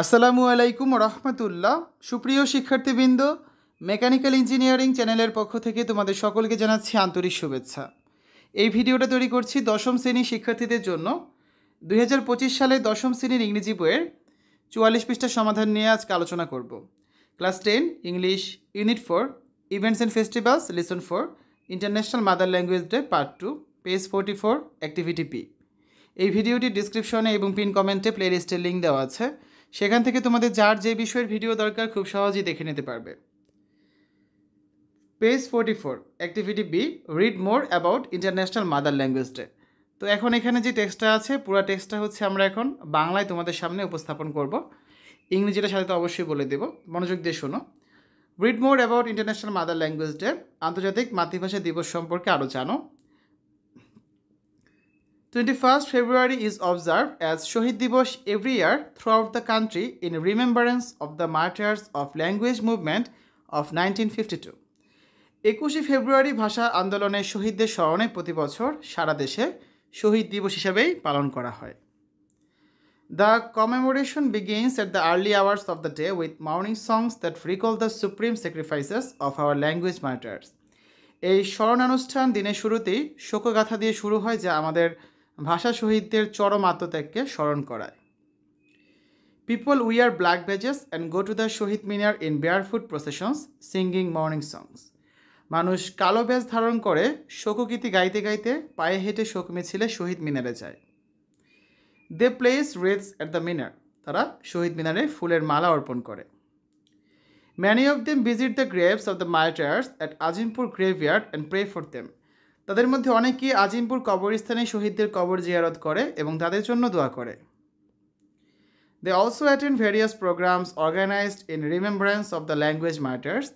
আসসালামু আলাইকুম রহমতুল্লাহ। সুপ্রিয় শিক্ষার্থীবৃন্দ, মেকানিক্যাল ইঞ্জিনিয়ারিং চ্যানেলের পক্ষ থেকে তোমাদের সকলকে জানাচ্ছি আন্তরিক শুভেচ্ছা। এই ভিডিওটা তৈরি করছি দশম শ্রেণীর শিক্ষার্থীদের জন্য। 2025 সালে দশম শ্রেণীর ইংরেজি বইয়ের 44 পৃষ্ঠার সমাধান নিয়ে আজকে আলোচনা করব। Class 10 English unit 4 events and festivals lesson 4 international mother language day part 2 page 44 activity P. এই ভিডিওটির ডিসক্রিপশনে এবং পিন কমেন্টে প্লেলিস্টের লিঙ্ক দেওয়া আছে, সেখান থেকে তোমাদের যার যে বিষয়ের ভিডিও দরকার খুব সহজেই দেখে নিতে পারবে। Page 44 activity B, read more about international mother language day. তো এখন এখানে যে টেক্সটটা আছে পুরো টেক্সটটা হচ্ছে আমরা এখন বাংলায় তোমাদের সামনে উপস্থাপন করব। ইংরেজিটা সাথে তো অবশ্যই বলে দেব, মনোযোগ দিয়ে শোনো। Read more about international mother language day, আন্তর্জাতিক মাতৃভাষা দিবস সম্পর্কে আরও জানো। 21st February is observed as Shohid Dibosh every year throughout the country in remembrance of the martyrs of language movement of 1952. 21শে ফেব্রুয়ারি ভাষা আন্দোলনের শহীদদের স্মরণে প্রতি বছর সারা দেশে শহীদ দিবস হিসেবেই পালন করা হয়। The commemoration begins at the early hours of the day with morning songs that recall the supreme sacrifices of our language martyrs. এই স্মরণানুষ্ঠান দিনের শুরুতেই শোকগাথা দিয়ে শুরু হয়, যা আমাদের ভাষা শহীদদের চরম আত্মত্যাগকে স্মরণ করায়। People wear black badges and go to the Shaheed Minar in barefoot processions singing morning songs. মানুষ কালো ব্যাজ ধারণ করে শোকগীতি গাইতে গাইতে পায়ে হেঁটে শোক মিছিলে শহীদ মিনারে যায়। They place wreaths at the minar, তারা শহীদ মিনারে ফুলের মালা অর্পণ করে। Many of them visit the graves of the martyrs at Azimpur graveyard and pray for them. তাদের মধ্যে অনেকেই আজিমপুর কবরস্থানে শহীদদের কবর জিয়ারত করে এবং তাদের জন্য দোয়া করে। They also attend various programs organized in remembrance of the language martyrs.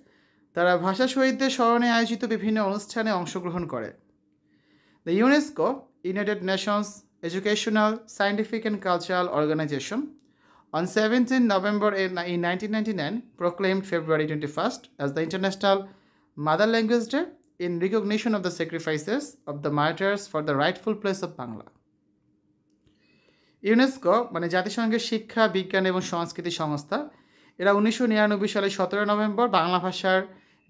তারা ভাষা শহীদদের স্মরণে আয়োজিত বিভিন্ন অনুষ্ঠানে অংশগ্রহণ করে। The UNESCO, United Nations Educational, Scientific and Cultural Organization, on 17 November in 1999 proclaimed February 21st as the International Mother Language Day in recognition of the sacrifices of the martyrs for the rightful place of Bangla. UNESCO মানে জাতিসংঘের শিক্ষা, বিজ্ঞান এবং সংস্কৃতি সংস্থা, এরা 1999 সালে 17 November Bangla ভাষার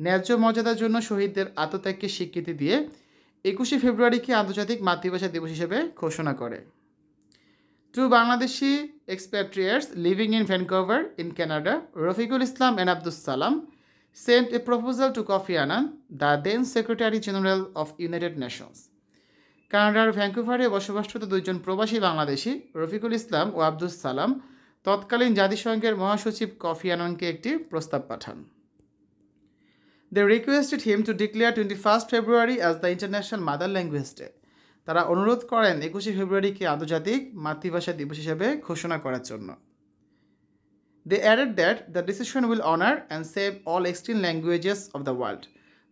ন্যায্য মর্যাদার জন্য শহীদদের আত্মত্যাগকে স্বীকৃতি দিয়ে 21শে ফেব্রুয়ারিকে আন্তর্জাতিক মাতৃভাষা দিবস হিসেবে ঘোষণা করে। Two Bangladeshi expatriates living in Vancouver in Canada, Rafiqul Islam and Abdus Salam, sent a proposal to Kofi Annan, the then Secretary General of United Nations. কানাডার ভ্যাঙ্কুভারে বসবাসরত দুইজন প্রবাসী বাংলাদেশি রফিকুল ইসলাম ও আব্দুস সালাম তৎকালীন জাতিসংঘের মহাসচিব কফি আনানকে একটি প্রস্তাব পাঠান। They requested him to declare 21st February as the International Mother Language Day. তারা অনুরোধ করেন 21শে ফেব্রুয়ারিকে আন্তর্জাতিক মাতৃভাষা দিবস হিসেবে ঘোষণা করার জন্য। They added that the decision will honor and save all extinct languages of the world.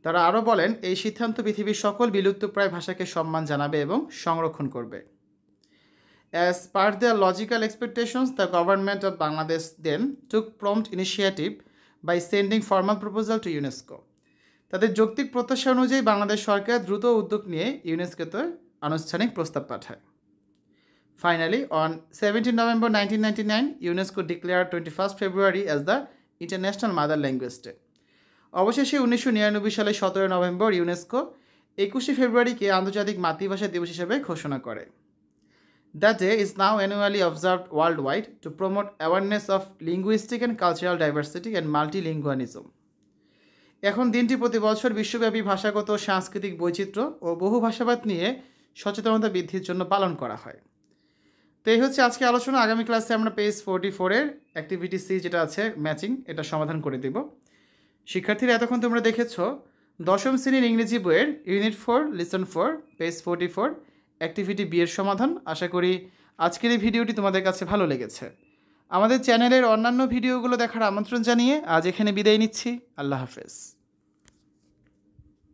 তারা আরও বলেন এই সিদ্ধান্ত পৃথিবীর সকল বিলুপ্তপ্রায় ভাষাকে সম্মান জানাবে এবং সংরক্ষণ করবে। As per their logical expectations, the government of Bangladesh then took prompt initiative by sending formal proposal to UNESCO. তাদের যৌক্তিক প্রত্যাশা অনুযায়ী বাংলাদেশ সরকার দ্রুত উদ্যোগ নিয়ে ইউনেস্কোতে আনুষ্ঠানিক প্রস্তাব পাঠায়। Finally, on 17 November 1999, UNESCO declared 21st February as the International Mother Language Day. অবশেষে 1999 সালে 17 নভেম্বর ইউনেস্কো 21শে ফেব্রুয়ারিকে আন্তর্জাতিক মাতৃভাষা দিবস হিসেবে ঘোষণা করে। That day is now annually observed worldwide to promote awareness of linguistic and cultural diversity and multilingualism. এখন দিনটি প্রতি বছর বিশ্বব্যাপী ভাষাগত সাংস্কৃতিক বৈচিত্র্য ও বহু ভাষাবাদ নিয়ে সচেতনতা বৃদ্ধির জন্য পালন করা হয়। তো এই হচ্ছে আজকে আলোচনা। আগামী ক্লাসে আমরা পেজ 44-এর অ্যাক্টিভিটি সি যেটা আছে ম্যাচিং, এটা সমাধান করে দেব। শিক্ষার্থীরা এতক্ষণ তোমরা দেখেছ দশম শ্রেণীর ইংরেজি বইয়ের unit 4 lesson 4 page 44 activity B এর সমাধান। আশা করি আজকের এই ভিডিওটি তোমাদের কাছে ভালো লেগেছে। আমাদের চ্যানেলের অন্যান্য ভিডিওগুলো দেখার আমন্ত্রণ জানিয়ে আজ এখানে বিদায় নিচ্ছি। আল্লাহ হাফেজ।